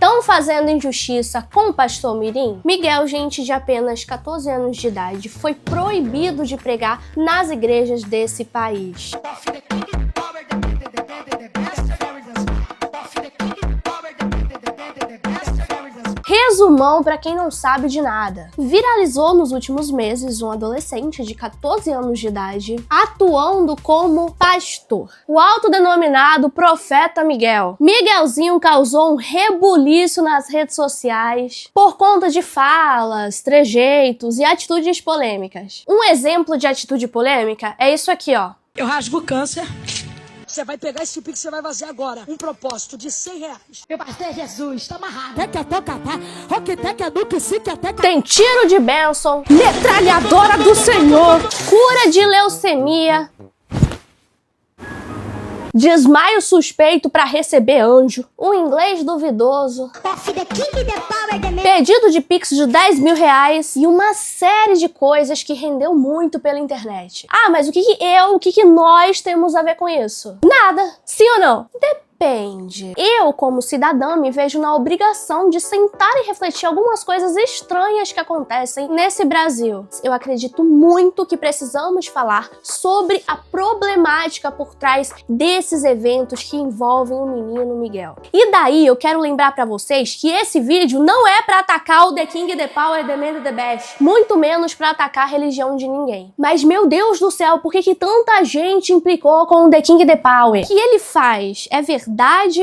Estão fazendo injustiça com o pastor Mirim? Miguel, gente de apenas 14 anos de idade, foi proibido de pregar nas igrejas desse país. Resumão para quem não sabe de nada. Viralizou nos últimos meses um adolescente de 14 anos de idade atuando como pastor. O autodenominado profeta Miguel. Miguelzinho causou um rebuliço nas redes sociais por conta de falas, trejeitos e atitudes polêmicas. Um exemplo de atitude polêmica é isso aqui, ó. Eu rasgo câncer. Você vai pegar esse pix que você vai fazer agora. Um propósito de R$100. Meu pastor Jesus, tá amarrado. Tem tiro de bênção, metralhadora do Senhor, cura de leucemia, desmaio suspeito para receber anjo, um inglês duvidoso, pedido de pix de R$10.000 e uma série de coisas que rendeu muito pela internet. Ah, mas o que nós temos a ver com isso? Nada. Sim ou não? Depende. Eu, como cidadã, me vejo na obrigação de sentar e refletir algumas coisas estranhas que acontecem nesse Brasil. Eu acredito muito que precisamos falar sobre a problemática por trás desses eventos que envolvem o menino Miguel. E daí eu quero lembrar pra vocês que esse vídeo não é pra atacar o The King, The Power, The Man, The Best, muito menos pra atacar a religião de ninguém. Mas, meu Deus do céu, por que tanta gente implicou com o The King, The Power? O que ele faz é verdade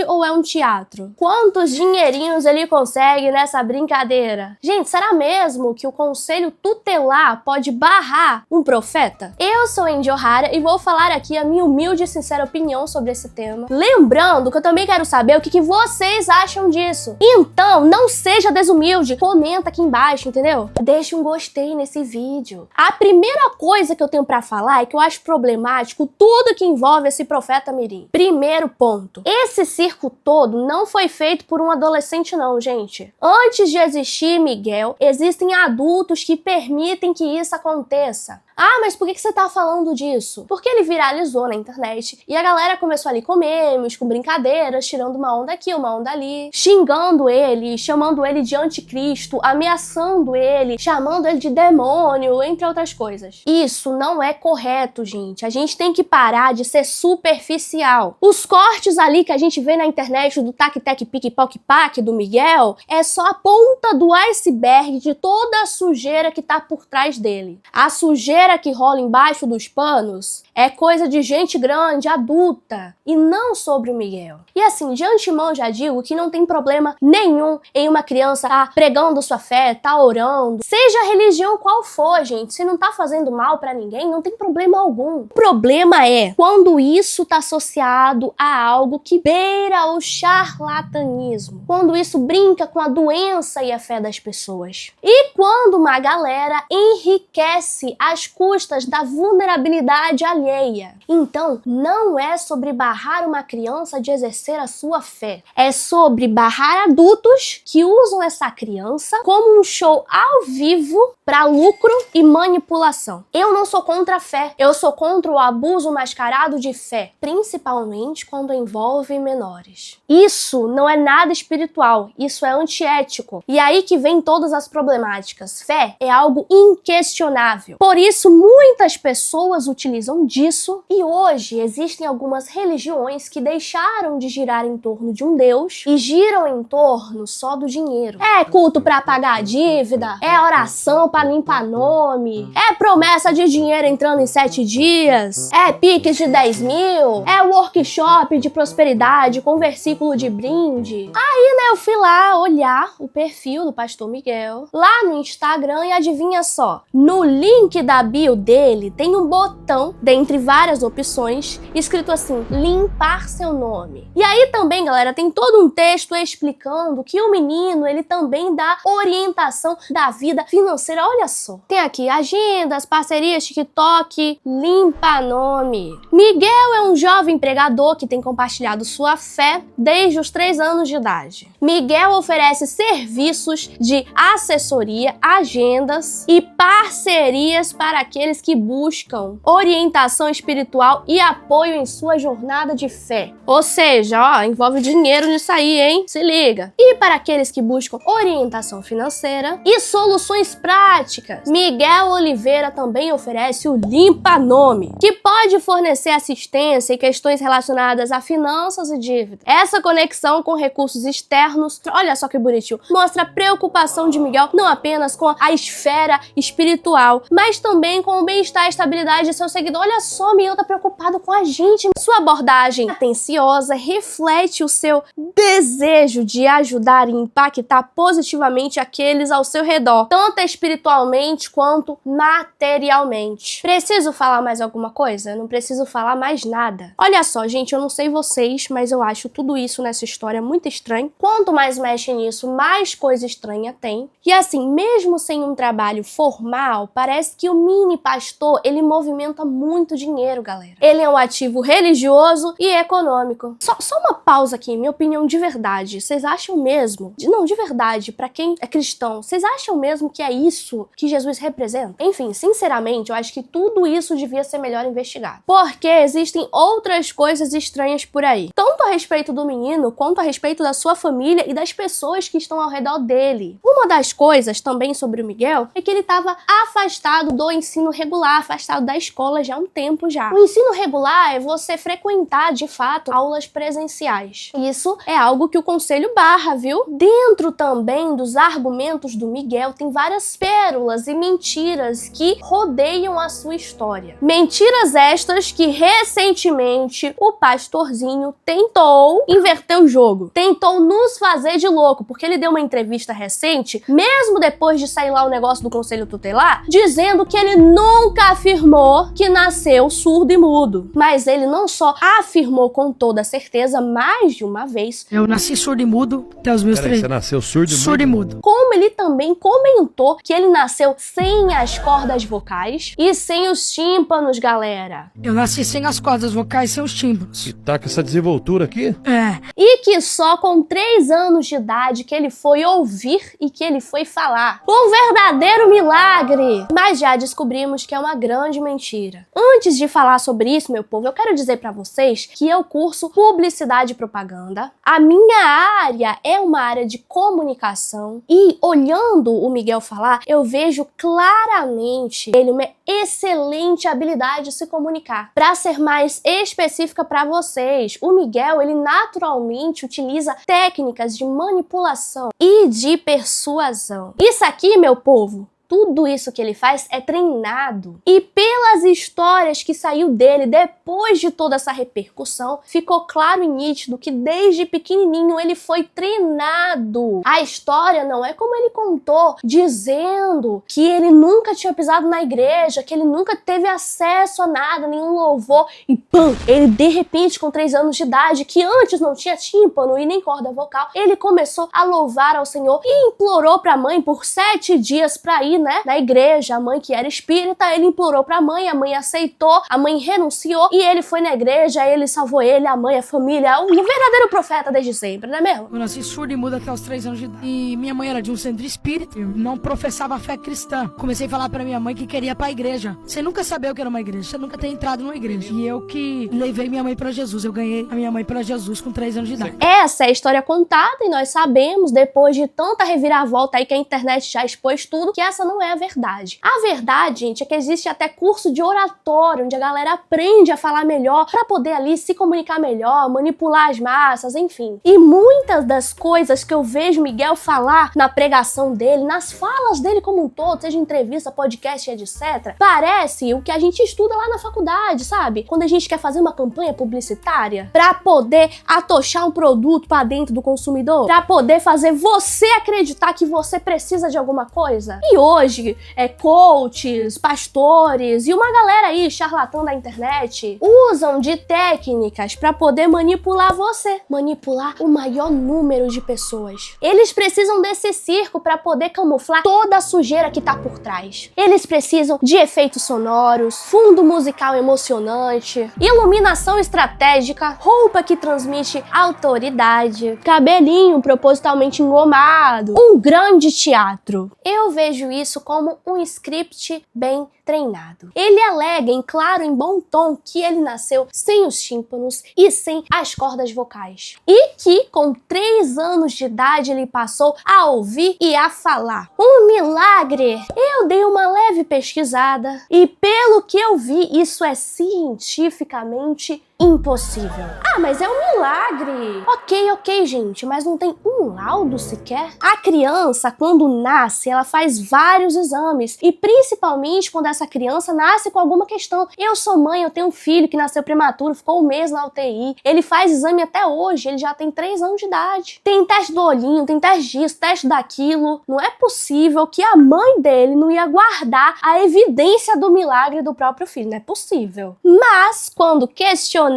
ou é um teatro? Quantos dinheirinhos ele consegue nessa brincadeira? Gente, será mesmo que o conselho tutelar pode barrar um profeta? Eu sou Andy O'Hara e vou falar aqui a minha humilde e sincera opinião sobre esse tema. Lembrando que eu também quero saber o que vocês acham disso. Então, não seja desumilde, comenta aqui embaixo, entendeu? Deixe um gostei nesse vídeo. A primeira coisa que eu tenho pra falar é que eu acho problemático tudo que envolve esse profeta Mirim. Primeiro ponto. Esse circo todo não foi feito por um adolescente não, gente. Antes de existir Miguel, existem adultos que permitem que isso aconteça. Ah, mas por que você tá falando disso? Porque ele viralizou na internet e a galera começou ali com memes, com brincadeiras, tirando uma onda aqui, uma onda ali, xingando ele, chamando ele de anticristo, ameaçando ele, chamando ele de demônio, entre outras coisas. Isso não é correto, gente. A gente tem que parar de ser superficial. Os cortes ali que a gente vê na internet do tac-tac, pique-poc-pac do Miguel é só a ponta do iceberg de toda a sujeira que tá por trás dele. A sujeira que rola embaixo dos panos é coisa de gente grande, adulta, e não sobre o Miguel. E assim, de antemão já digo que não tem problema nenhum em uma criança tá pregando sua fé, tá orando, seja a religião qual for, gente. Se não tá fazendo mal pra ninguém, não tem problema algum. O problema é quando isso tá associado a algo que beira o charlatanismo, quando isso brinca com a doença e a fé das pessoas, e quando uma galera enriquece as custas da vulnerabilidade alheia. Então, não é sobre barrar uma criança de exercer a sua fé. É sobre barrar adultos que usam essa criança como um show ao vivo para lucro e manipulação. Eu não sou contra a fé. Eu sou contra o abuso mascarado de fé, principalmente quando envolve menores. Isso não é nada espiritual. Isso é antiético. E aí que vem todas as problemáticas. Fé é algo inquestionável. Por isso, muitas pessoas utilizam disso e hoje existem algumas religiões que deixaram de girar em torno de um Deus e giram em torno só do dinheiro. É culto para pagar a dívida, é oração para limpar nome, é promessa de dinheiro entrando em 7 dias, é piques de 10 mil, é workshop de prosperidade com versículo de brinde. Aí, né, eu fui lá olhar o perfil do pastor Miguel lá no Instagram e adivinha só, no link da bio dele tem um botão, dentre várias opções, escrito assim, limpar seu nome. E aí também, galera, tem todo um texto explicando que o menino, ele também dá orientação da vida financeira. Olha só, tem aqui agendas, parcerias, TikTok, limpa nome. Miguel é um jovem pregador que tem compartilhado sua fé desde os 3 anos de idade. Miguel oferece serviços de assessoria, agendas e parcerias para para aqueles que buscam orientação espiritual e apoio em sua jornada de fé. Ou seja, ó, envolve dinheiro nisso aí, hein? Se liga. E para aqueles que buscam orientação financeira e soluções práticas, Miguel Oliveira também oferece o Limpa Nome, que pode fornecer assistência em questões relacionadas a finanças e dívidas. Essa conexão com recursos externos, olha só que bonitinho, mostra a preocupação de Miguel não apenas com a esfera espiritual, mas também com o bem-estar e estabilidade de seu seguidor. Olha só, Miguel tá preocupado com a gente. Sua abordagem atenciosa reflete o seu desejo de ajudar e impactar positivamente aqueles ao seu redor, tanto espiritualmente quanto materialmente. Preciso falar mais alguma coisa? Não preciso falar mais nada. Olha só, gente, eu não sei vocês, mas eu acho tudo isso nessa história muito estranho. Quanto mais mexe nisso, mais coisa estranha tem. E assim, mesmo sem um trabalho formal, parece que o mini pastor, ele movimenta muito dinheiro, galera. Ele é um ativo religioso e econômico. Só uma pausa aqui, minha opinião de verdade. Vocês acham mesmo? Não, de verdade, pra quem é cristão, vocês acham mesmo que é isso que Jesus representa? Enfim, sinceramente, eu acho que tudo isso devia ser melhor investigado. Porque existem outras coisas estranhas por aí. Tanto a respeito do menino, quanto a respeito da sua família e das pessoas que estão ao redor dele. Uma das coisas também sobre o Miguel é que ele estava afastado do ensino regular, afastado da escola já há um tempo já. O ensino regular é você frequentar, de fato, aulas presenciais. Isso é algo que o conselho barra, viu? Dentro também dos argumentos do Miguel tem várias pérolas e mentiras que rodeiam a sua história. Mentiras estas que recentemente o pastorzinho tentou inverter o jogo. Tentou nos fazer de louco, porque ele deu uma entrevista recente, mesmo depois de sair lá o negócio do conselho tutelar, dizendo que ele nunca afirmou que nasceu surdo e mudo. Mas ele não só afirmou com toda certeza, mais de uma vez. Eu nasci surdo e mudo até os meus 3 Você nasceu surdo e mudo? Surdo e mudo. Como ele também comentou que ele nasceu sem as cordas vocais e sem os tímpanos, galera. Eu nasci sem as cordas vocais, sem os tímpanos. E tá com essa desenvoltura aqui? É. E que só com 3 anos de idade que ele foi ouvir e que ele foi falar. Um verdadeiro milagre! Mas já descobrimos que é uma grande mentira. Antes de falar sobre isso, meu povo, eu quero dizer pra vocês que eu curso publicidade e propaganda. A minha área é uma área de comunicação e olhando o Miguel falar, eu vejo claramente ele uma excelente habilidade de se comunicar. Para ser mais específica para vocês, o Miguel, ele naturalmente utiliza técnicas de manipulação e de persuasão. Isso aqui, meu povo, tudo isso que ele faz é treinado. E pelas histórias que saiu dele depois de toda essa repercussão, ficou claro e nítido que desde pequenininho ele foi treinado. A história não é como ele contou, dizendo que ele nunca tinha pisado na igreja, que ele nunca teve acesso a nada, nenhum louvor. E pam, ele de repente com 3 anos de idade, que antes não tinha tímpano e nem corda vocal, ele começou a louvar ao Senhor e implorou pra mãe por 7 dias pra ir, né, na igreja. A mãe que era espírita, ele implorou pra mãe, a mãe aceitou, a mãe renunciou e ele foi na igreja, ele salvou ele, a mãe, a família, um verdadeiro profeta desde sempre, não é mesmo? Eu nasci surdo e mudo até os 3 anos de idade. E minha mãe era de um centro espírita, eu não professava a fé cristã. Comecei a falar pra minha mãe que queria ir pra igreja. Você nunca sabia o que era uma igreja, você nunca tem entrado numa igreja. E eu que levei minha mãe pra Jesus, eu ganhei a minha mãe pra Jesus com 3 anos de idade. Essa é a história contada e nós sabemos, depois de tanta reviravolta aí que a internet já expôs tudo, que essa não é a verdade. A verdade, gente, é que existe até curso de oratório, onde a galera aprende a falar melhor pra poder ali se comunicar melhor, manipular as massas, enfim. E muitas das coisas que eu vejo Miguel falar na pregação dele, nas falas dele como um todo, seja entrevista, podcast, etc., parece o que a gente estuda lá na faculdade, sabe? Quando a gente quer fazer uma campanha publicitária pra poder atochar um produto pra dentro do consumidor, pra poder fazer você acreditar que você precisa de alguma coisa. E hoje, coaches, pastores e uma galera aí, charlatão da internet, usam de técnicas pra poder manipular você, manipular o maior número de pessoas. Eles precisam desse circo pra poder camuflar toda a sujeira que tá por trás. Eles precisam de efeitos sonoros, fundo musical emocionante, iluminação estratégica, roupa que transmite autoridade, cabelinho propositalmente engomado, um grande teatro. Eu vejo isso isso como um script bem treinado. Ele alega em claro, em bom tom, que ele nasceu sem os tímpanos e sem as cordas vocais. E que com 3 anos de idade ele passou a ouvir e a falar. Um milagre! Eu dei uma leve pesquisada e pelo que eu vi, isso é cientificamente impossível. Ah, mas é um milagre. Ok, gente, mas não tem um laudo sequer? A criança, quando nasce, ela faz vários exames e principalmente quando essa criança nasce com alguma questão. Eu sou mãe, eu tenho um filho que nasceu prematuro, ficou 1 mês na UTI. Ele faz exame até hoje, ele já tem 3 anos de idade. Tem teste do olhinho, tem teste disso, teste daquilo. Não é possível que a mãe dele não ia guardar a evidência do milagre do próprio filho. Não é possível. Mas, quando questionado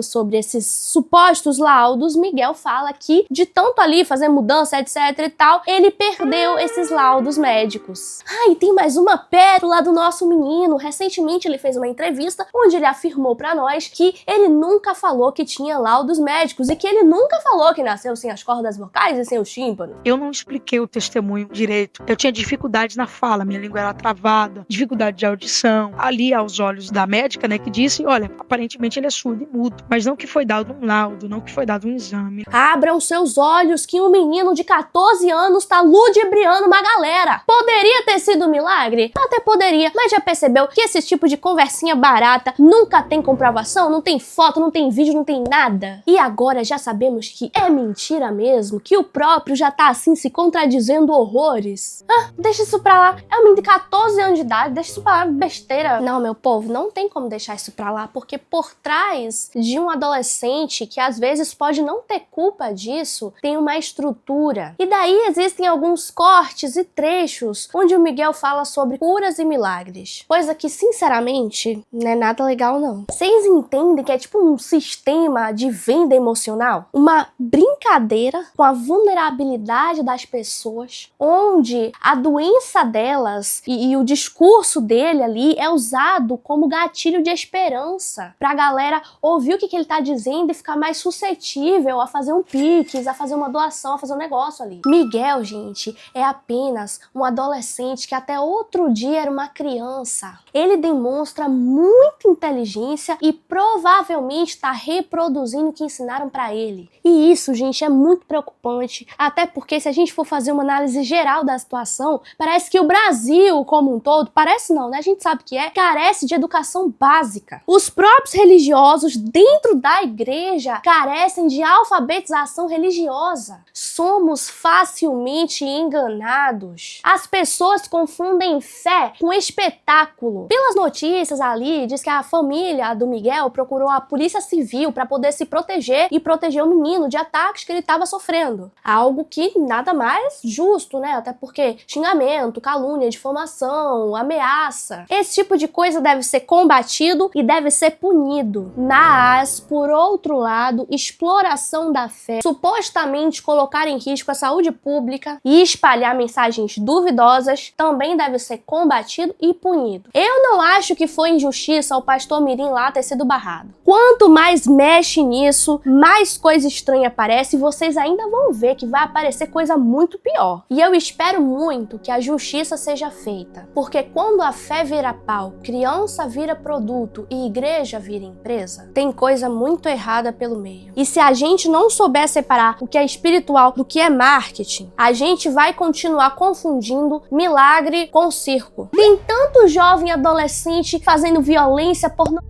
sobre esses supostos laudos, Miguel fala que de tanto ali fazer mudança, etc e tal, ele perdeu esses laudos médicos. Ah, e tem mais uma pérola do nosso menino. Recentemente ele fez uma entrevista onde ele afirmou pra nós que ele nunca falou que tinha laudos médicos e que ele nunca falou que nasceu sem as cordas vocais e sem os tímpanos. Eu não expliquei o testemunho direito. Eu tinha dificuldades na fala, minha língua era travada, dificuldade de audição. Ali aos olhos da médica, né, que disse, olha, aparentemente ele é surdo e mudo, mas não que foi dado um laudo, não que foi dado um exame. Abram seus olhos que um menino de 14 anos tá ludibriando uma galera. Poderia ter sido um milagre? Até poderia, mas já percebeu que esse tipo de conversinha barata nunca tem comprovação, não tem foto, não tem vídeo, não tem nada. E agora já sabemos que é mentira mesmo, que o próprio já tá assim se contradizendo horrores. Ah, deixa isso pra lá. É um menino de 14 anos de idade, deixa isso pra lá, besteira. Não, meu povo, não tem como deixar isso pra lá, porque por trás de um adolescente que às vezes pode não ter culpa disso, tem uma estrutura. E daí existem alguns cortes e trechos onde o Miguel fala sobre curas e milagres. Coisa que, sinceramente, não é nada legal, não. Vocês entendem que é tipo um sistema de venda emocional? Uma brincadeira com a vulnerabilidade das pessoas, onde a doença delas e o discurso dele ali é usado como gatilho de esperança pra galera ouvir o que ele tá dizendo e ficar mais suscetível a fazer um pix, a fazer uma doação, a fazer um negócio ali. Miguel, gente, é apenas um adolescente que até outro dia era uma criança. Ele demonstra muita inteligência e provavelmente está reproduzindo o que ensinaram pra ele. E isso, gente, é muito preocupante, até porque se a gente for fazer uma análise geral da situação, parece que o Brasil como um todo, parece não, né? A gente sabe que carece de educação básica. Os próprios religiosos dentro da igreja carecem de alfabetização religiosa. Somos facilmente enganados. As pessoas confundem fé com espetáculo. Pelas notícias ali, diz que a família do Miguel procurou a polícia civil para poder se proteger e proteger o menino de ataques que ele estava sofrendo. Algo que nada mais justo, né? Até porque xingamento, calúnia, difamação, ameaça. Esse tipo de coisa deve ser combatido e deve ser punido. Mas, por outro lado, exploração da fé, supostamente colocar em risco a saúde pública e espalhar mensagens duvidosas também deve ser combatido e punido. Eu não acho que foi injustiça o pastor Mirim lá ter sido barrado. Quanto mais mexe nisso, mais coisa estranha aparece e vocês ainda vão ver que vai aparecer coisa muito pior. E eu espero muito que a justiça seja feita, porque quando a fé vira pau, criança vira produto e igreja vira empresa, tem coisa muito errada pelo meio. E se a gente não souber separar o que é espiritual do que é marketing, a gente vai continuar confundindo milagre com circo. Tem tanto jovem adolescente fazendo violência, pornografia,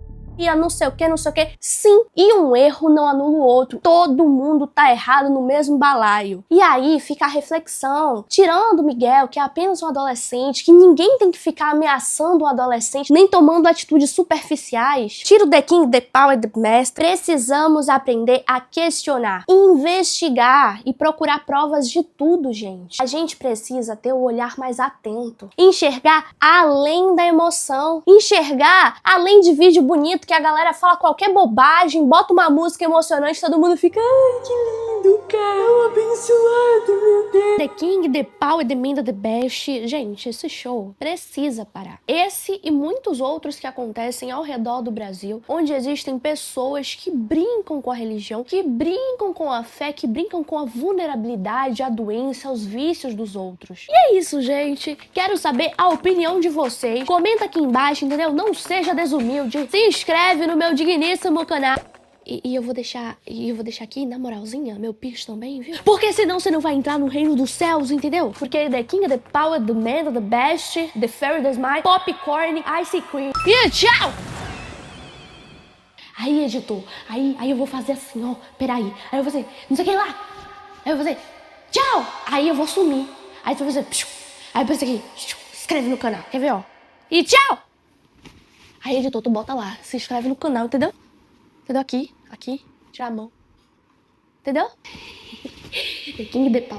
não sei o que. Sim, e um erro não anula o outro. Todo mundo tá errado no mesmo balaio. E aí fica a reflexão, tirando o Miguel, que é apenas um adolescente, que ninguém tem que ficar ameaçando um adolescente, nem tomando atitudes superficiais. Tira o The King, The Power, The Master. Precisamos aprender a questionar, investigar e procurar provas de tudo, gente. A gente precisa ter o olhar mais atento, enxergar além da emoção, enxergar além de vídeo bonito que a galera fala qualquer bobagem, bota uma música emocionante, todo mundo fica, ai, que lindo, cara, abençoado, meu Deus. The King, King, The Power, The Man, The Best. Gente, esse show precisa parar. Esse e muitos outros que acontecem ao redor do Brasil, onde existem pessoas que brincam com a religião, que brincam com a fé, que brincam com a vulnerabilidade, a doença, os vícios dos outros. E é isso, gente. Quero saber a opinião de vocês. Comenta aqui embaixo, entendeu? Não seja desumilde. Se inscreve no meu digníssimo canal. E eu vou deixar aqui, na moralzinha, meu Pix também, viu? Porque senão você não vai entrar no reino dos céus, entendeu? Porque The King, The Power, The Man, The Best, The Fairy, The Smile, Popcorn, Ice Cream. E tchau! Aí, editor, aí eu vou fazer assim, ó, peraí. Aí eu vou fazer, não sei o que lá. Aí eu vou fazer, tchau! Aí eu vou sumir. Aí tu vai fazer, psiu. Aí eu penso aqui, psiu, se inscreve no canal, quer ver, ó? E tchau! Aí, editor, tu bota lá, se inscreve no canal, entendeu? Entendeu? Aqui, tirar a mão. Entendeu? The King, The Power.